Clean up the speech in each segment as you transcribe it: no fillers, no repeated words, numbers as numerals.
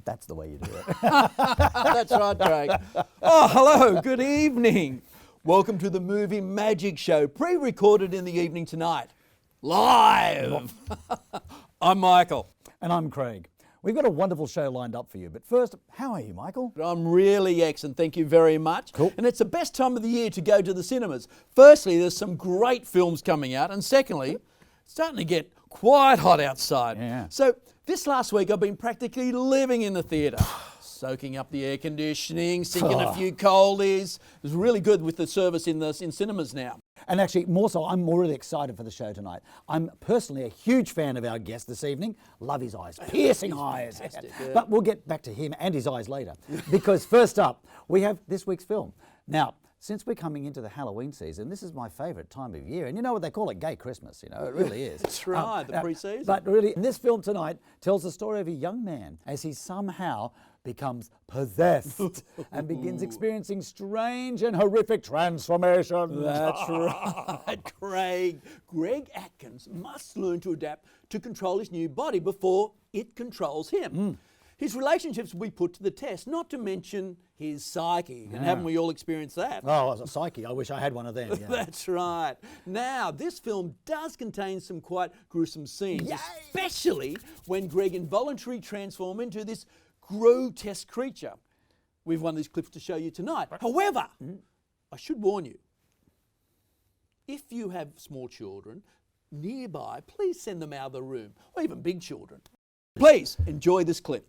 That's the way you do it. That's right, Craig. Oh, hello, good evening. Welcome to the Movie Magic Show, pre-recorded in the evening tonight. Live! I'm Michael. And I'm Craig. We've got a wonderful show lined up for you. But first, how are you, Michael? I'm really excellent, thank you very much. Cool. And it's the best time of the year to go to the cinemas. Firstly, there's some great films coming out. And secondly, it's starting to get quite hot outside. Yeah. So this last week, I've been practically living in the theatre. Soaking up the air conditioning, sinking a few coldies. It's really good with the service in cinemas now. And actually, more so, I'm really excited for the show tonight. I'm personally a huge fan of our guest this evening. Love his eyes, piercing eyes. fantastic, yeah. But we'll get back to him and his eyes later. Because first up, we have this week's film. Now, since we're coming into the Halloween season, this is my favourite time of year. And you know what they call it? Gay Christmas, you know, it really is. That's right, the pre-season. But really, this film tonight tells the story of a young man as he somehow becomes possessed and begins experiencing strange and horrific transformations. That's right, Craig. Greg Atkins must learn to adapt to control his new body before it controls him. His relationships will be put to the test, not to mention his psyche. And haven't we all experienced that? Oh, as a psyche, I wish I had one of them. Yeah. That's right. Now, this film does contain some quite gruesome scenes, especially when Greg involuntarily transforms into this grotesque creature. We've one of these clips to show you tonight. However, I should warn you, if you have small children nearby, please send them out of the room, or even big children. Please enjoy this clip.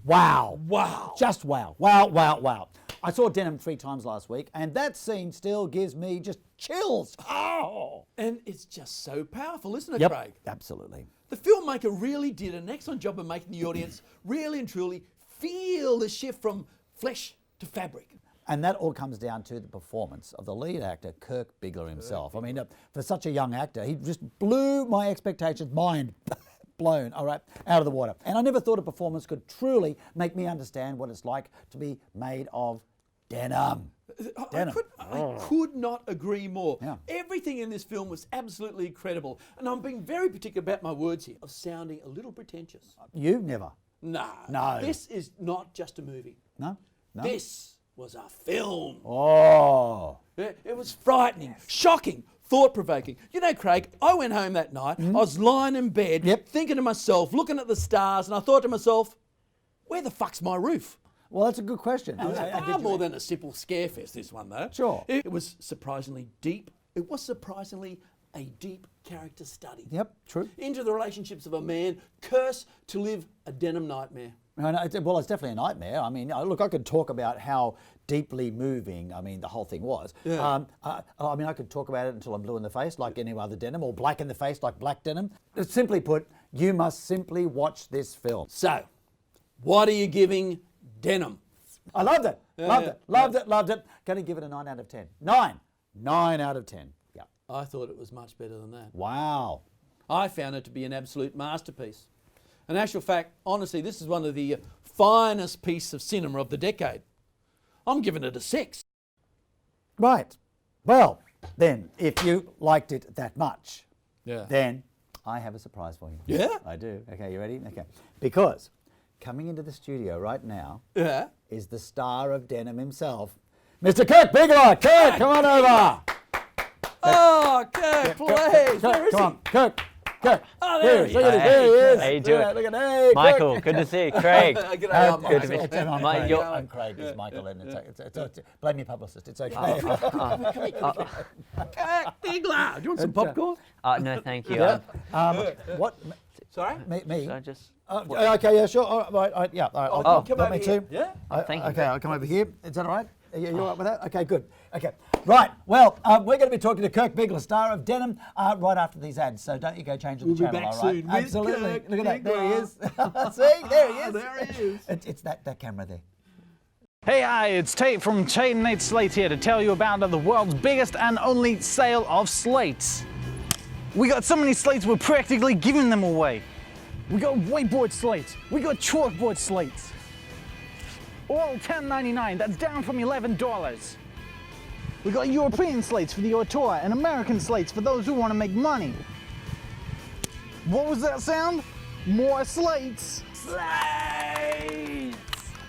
Wow. Wow. Just wow. Wow, wow, wow. I saw Denim 3 times last week, and that scene still gives me just chills. Oh. And it's just so powerful, isn't it, Yep, Craig? absolutely. The filmmaker really did an excellent job of making the audience really and truly feel the shift from flesh to fabric. And that all comes down to the performance of the lead actor, Kirk Bigler himself. I mean, for such a young actor, he just blew my expectations, mind blown, all right, out of the water. And I never thought a performance could truly make me understand what it's like to be made of denim. I could not agree more. Yeah. Everything in this film was absolutely incredible. And I'm being very particular about my words here, of sounding a little pretentious. You never. No. This is not just a movie. No? No? This was a film. Oh. It was frightening, shocking, thought-provoking. You know, Craig, I went home that night, I was lying in bed, thinking to myself, looking at the stars, and I thought to myself, where the fuck's my roof? Well, that's a good question. It was far more than a simple scarefest, this one, though. Sure. It was surprisingly deep. It was surprisingly a deep character study. Yep, true. Into the relationships of a man cursed to live a denim nightmare. No, well, it's definitely a nightmare. I mean, look, I could talk about how deeply moving, I mean, the whole thing was. Yeah. I mean, I could talk about it until I'm blue in the face, like any other denim, or black in the face, like black denim. Simply put, you must simply watch this film. So, what are you giving Denim? I loved it. Loved it. Going to give it a 9 out of 10. 9 out of 10. Yeah. I thought it was much better than that. Wow. I found it to be an absolute masterpiece. In actual fact, honestly, this is one of the finest pieces of cinema of the decade. I'm giving it a 6. Right. Well, then, if you liked it that much, Yeah. then I have a surprise for you. Yeah? I do. Okay, you ready? Okay. Because coming into the studio right now Yeah. is the star of Denim himself, Mr. Kirk Bigelow. Kirk, come on over. Oh, Kirk, please. Where Kirk, is come he? on. Kirk. Oh, there he Look at is. this. There he is. How you doing? Look at hey, Michael, Kirk. good to see you. Craig. G'day, Uh, Michael. I'm Mike, Craig. you're- I'm Craig. It's Michael, and it's blame your publicist. It's okay. Kirk Bigelow. Do you want some popcorn? No, thank you. Yeah. What? Sorry? Me? Should I just... Okay, yeah, sure. All right, yeah. All right, I'll come let over me here. too. Yeah? Thank you. Okay, I'll come over here. Is that all right? Are you all right with that? Okay, good. Okay, right. Well, we're going to be talking to Kirk Bigelow, star of Denim, right after these ads. So don't you go changing the We'll be channel, back all right? soon with Absolutely. Kirk Look at that. There he Bigelow. is. See, there he is. There he is. It's that camera there. Hey, hi, it's Tate from Tate and Nate Slate here to tell you about the world's biggest and only sale of slates. We got so many slates, we're practically giving them away. We got whiteboard slates, we got chalkboard slates. All $10.99, that's down from $11. We got European slates for the auteur and American slates for those who want to make money. What was that sound? More slates. Slates!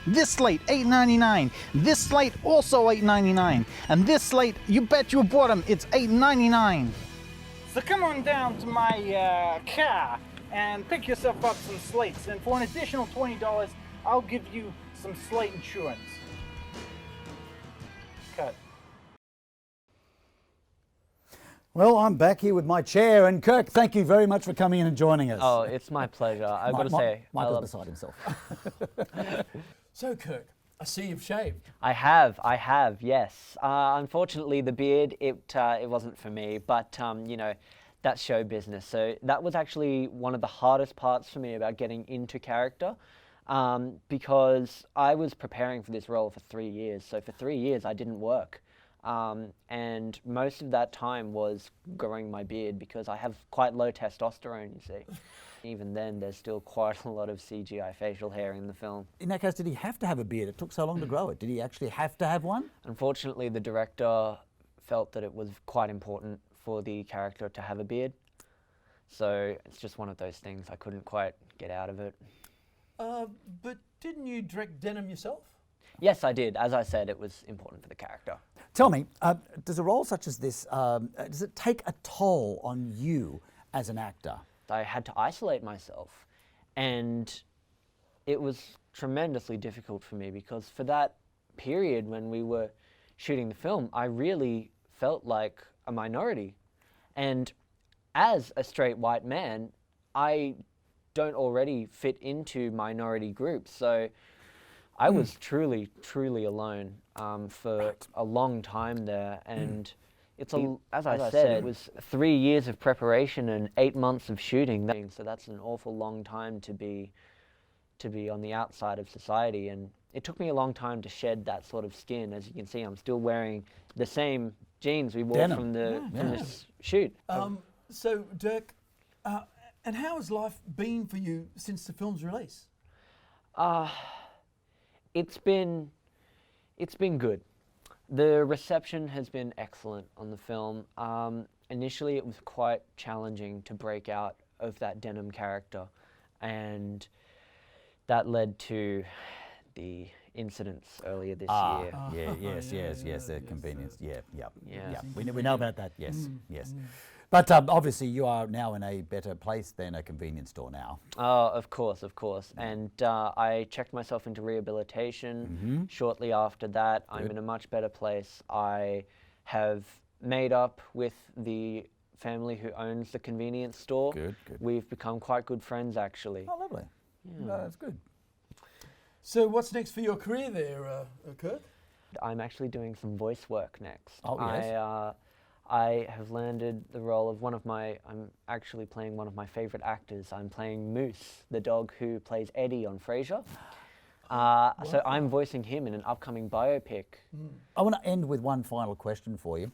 This slate, $8.99. This slate, also $8.99. And this slate, you bet your bottom, it's $8.99. So come on down to my car and pick yourself up some slates. And for an additional $20, I'll give you some slate insurance. Cut. Well, I'm back here with my chair, and Kirk, thank you very much for coming in and joining us. Oh, it's my pleasure. I've got to say, I Michael's love... beside himself. So, Kirk, I see you've shaved. I have, yes. Unfortunately, the beard, it wasn't for me, but you know, that's show business. So that was actually one of the hardest parts for me about getting into character, because I was preparing for this role for 3 years. So for 3 years, I didn't work. And most of that time was growing my beard because I have quite low testosterone, you see. Even then, there's still quite a lot of CGI facial hair in the film. In that case, did he have to have a beard? It took so long to grow it. Did he actually have to have one? Unfortunately, the director felt that it was quite important for the character to have a beard. So it's just one of those things. I couldn't quite get out of it. But didn't you direct Denim yourself? Yes, I did. As I said, it was important for the character. Tell me, does a role such as this, does it take a toll on you as an actor? I had to isolate myself, and it was tremendously difficult for me because for that period when we were shooting the film, I really felt like a minority. And as a straight white man, I don't already fit into minority groups. So I was truly, truly alone for a long time there. And it's as I said, it was 3 years of preparation and 8 months of shooting. So that's an awful long time to be on the outside of society. And it took me a long time to shed that sort of skin. As you can see, I'm still wearing the same jeans we wore Denim. from the shoot. So, Dirk, and how has life been for you since the film's release? It's been good. The reception has been excellent on the film. Initially, it was quite challenging to break out of that Denim character, and that led to the incidents earlier this year. Yes, the convenience. Yeah. Yeah. We know about that. Yes, yes. But obviously, you are now in a better place than a convenience store now. Oh, of course. And I checked myself into rehabilitation. Shortly after that, I'm in a much better place. I have made up with the family who owns the convenience store. Good. We've become quite good friends, actually. Oh, lovely. No, that's good. So, what's next for your career there, Kirk? I'm actually doing some voice work next. Oh, yes. I have landed the role of I'm actually playing one of my favorite actors. I'm playing Moose, the dog who plays Eddie on Frasier. So I'm voicing him in an upcoming biopic. I want to end with one final question for you,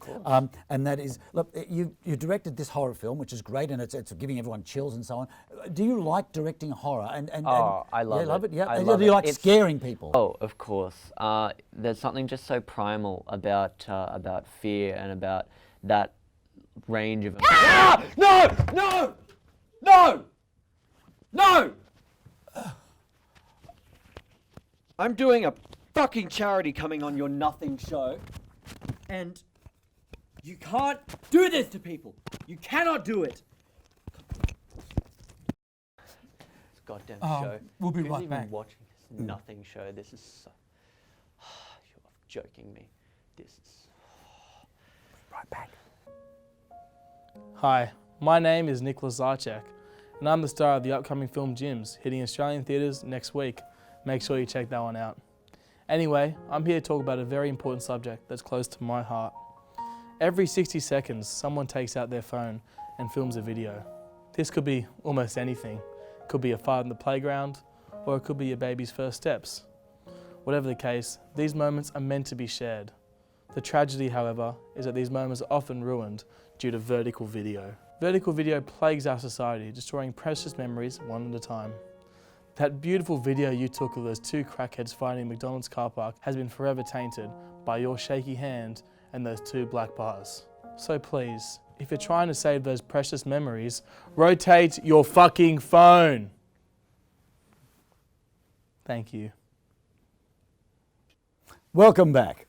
and that is: look, you directed this horror film, which is great, and it's giving everyone chills and so on. Do you like directing horror? I love it. it. Yeah, I do love you it. like It's- scaring people? Oh, of course. There's something just so primal about fear and about that range of. Ah! No! No! No! No! I'm doing a fucking charity coming on your nothing show, and you can't do this to people. You cannot do it. This goddamn show. we'll be Who's right even back. watching this nothing show? This is so. You're joking me. This is. Right back. Hi, my name is Nicholas Zarchek, and I'm the star of the upcoming film Gyms, hitting Australian theatres next week. Make sure you check that one out. Anyway, I'm here to talk about a very important subject that's close to my heart. Every 60 seconds, someone takes out their phone and films a video. This could be almost anything. It could be a fight in the playground, or it could be your baby's first steps. Whatever the case, these moments are meant to be shared. The tragedy, however, is that these moments are often ruined due to vertical video. Vertical video plagues our society, destroying precious memories one at a time. That beautiful video you took of those two crackheads fighting in McDonald's car park has been forever tainted by your shaky hand and those two black bars. So please, if you're trying to save those precious memories, rotate your fucking phone. Thank you. Welcome back.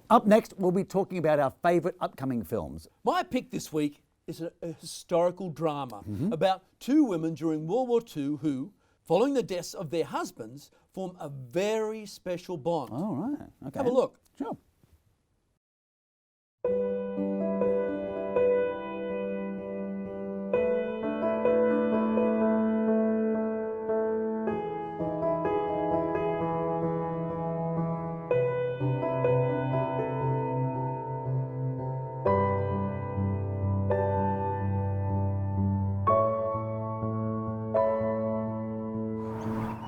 Up next, we'll be talking about our favourite upcoming films. My pick this week is a historical drama about two women during World War II who, following the deaths of their husbands, form a very special bond. All right. Okay. Have a look. Sure.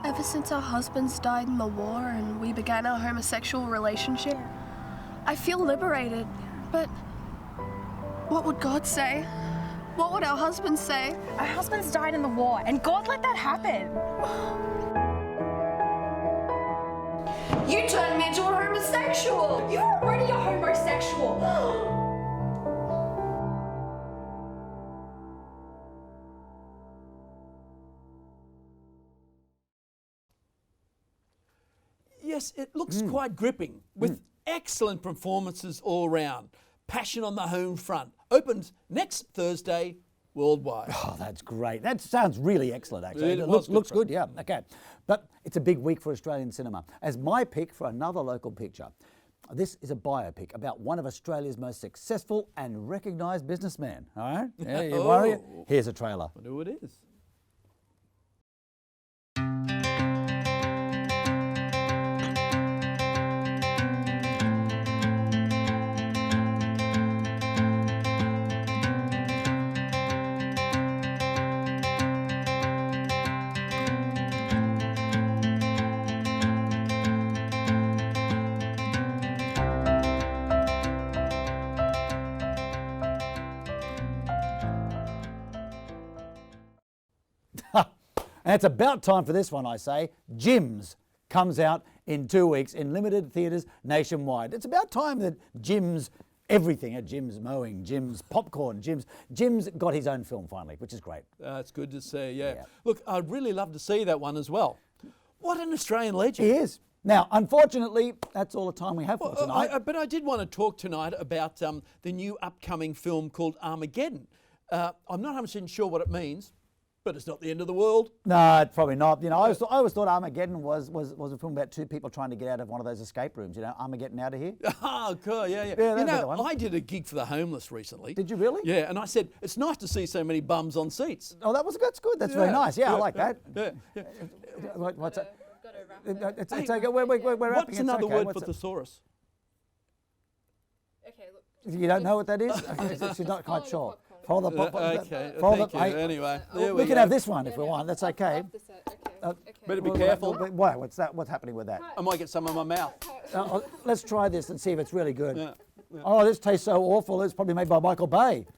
Ever since our husbands died in the war and we began our homosexual relationship, I feel liberated. But what would God say? What would our husbands say? Our husbands died in the war, and God let that happen. You turned me into a homosexual! You're already a homosexual. Yes, it looks quite gripping, with excellent performances all round. Passion on the home front. Opens next Thursday worldwide. Oh, that's great. That sounds really excellent, actually. It It was looks good, good, yeah. Okay. But it's a big week for Australian cinema. As my pick for another local picture, this is a biopic about one of Australia's most successful and recognised businessmen. All right? Yeah, you worry? Oh. Here's a trailer. I wonder who it is. And it's about time for this one, I say. Gyms comes out in 2 weeks in limited theatres nationwide. It's about time that Gyms, everything at Gyms, mowing, Gyms, popcorn, Gyms got his own film finally, which is great. It's good to see, yeah. Yeah. Look, I'd really love to see that one as well. What an Australian legend. He is. Now, unfortunately, that's all the time we have for tonight. But I did want to talk tonight about the new upcoming film called Armageddon. I'm not 100% sure what it means, but it's not the end of the world. No, it's probably not. You know, I always thought Armageddon was a film about two people trying to get out of one of those escape rooms. You know, Armageddon out of here. Oh, cool, yeah. Yeah, You that's the know, one. I did a gig for the homeless recently. Did you really? Yeah, and I said, it's nice to see so many bums on seats. Oh, that's good. That's very nice. Yeah, I like that. Yeah, yeah. What's that? It's okay. We're wrapping. What's It's another okay. word What's for it? thesaurus? Okay, look. You don't know what that is? Okay, she's not quite sure. Follow the Okay, follow thank you. Anyway, there we we can go. have this one if we want. That's okay. Okay. Better be well, careful. Why? What's that? What's happening with that? I might get some in my mouth. Let's try this and see if it's really good. Yeah. Oh, this tastes so awful. It's probably made by Michael Bay.